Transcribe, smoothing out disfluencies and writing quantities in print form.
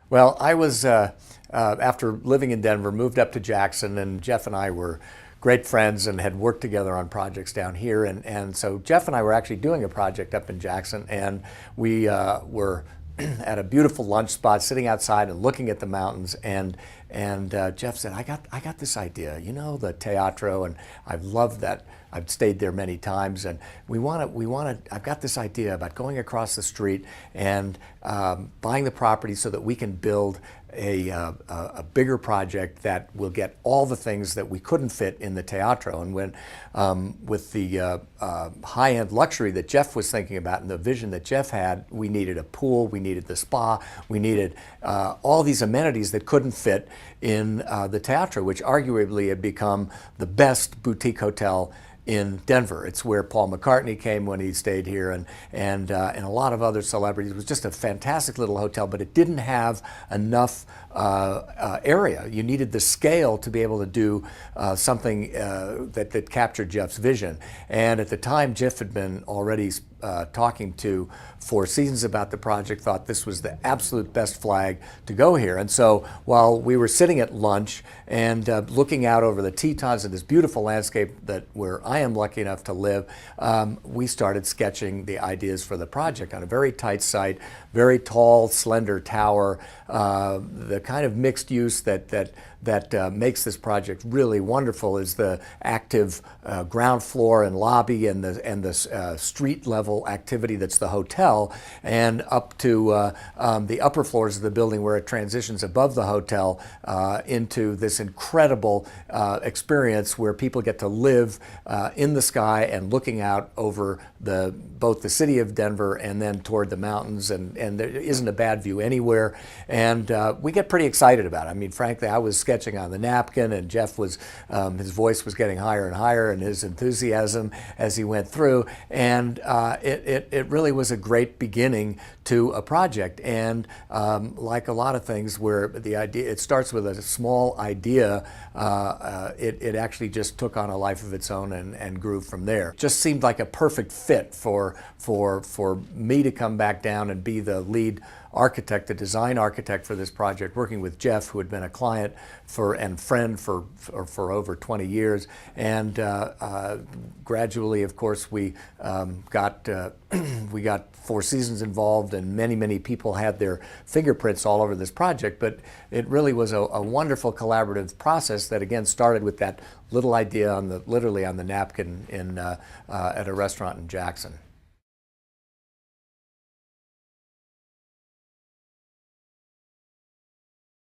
Well, I was, after living in Denver, moved up to Jackson, and Jeff and I were great friends and had worked together on projects down here. And so Jeff and I were actually doing a project up in Jackson, and we were at a beautiful lunch spot sitting outside and looking at the mountains. And Jeff said, I got this idea, you know, the Teatro, and I've loved that. I've stayed there many times, and I've got this idea about going across the street and buying the property so that we can build a bigger project that will get all the things that we couldn't fit in the Teatro. And with the high-end luxury that Jeff was thinking about and the vision that Jeff had, we needed a pool, we needed the spa, we needed all these amenities that couldn't fit in the Teatro, which arguably had become the best boutique hotel in Denver. It's where Paul McCartney came when he stayed here, and a lot of other celebrities. It was just a fantastic little hotel, but it didn't have enough area. You needed the scale to be able to do something that captured Jeff's vision. And at the time, Jeff had been already talking to Four Seasons about the project, thought this was the absolute best flag to go here. And so while we were sitting at lunch and looking out over the Tetons and this beautiful landscape where I am lucky enough to live, we started sketching the ideas for the project on a very tight site, very tall, slender tower, the kind of mixed use that makes this project really wonderful is the active ground floor and lobby and the street level activity that's the hotel, and up to the upper floors of the building where it transitions above the hotel into this incredible experience where people get to live in the sky and looking out over both the city of Denver and then toward the mountains, and there isn't a bad view anywhere. And we get pretty excited about it. I mean, frankly, I was sketching on the napkin, and Jeff was, his voice was getting higher and higher, and his enthusiasm as he went through. And it really was a great beginning to a project. And like a lot of things where the idea, it starts with a small idea, it actually just took on a life of its own and grew from there. Just seemed like a perfect fit for me to come back down and be the lead architect, the design architect for this project, working with Jeff, who had been a client and friend for over 20 years. And gradually, of course, we got Four Seasons involved, and many people had their fingerprints all over this project. But it really was a wonderful collaborative process that again started with that little idea literally on the napkin at a restaurant in Jackson.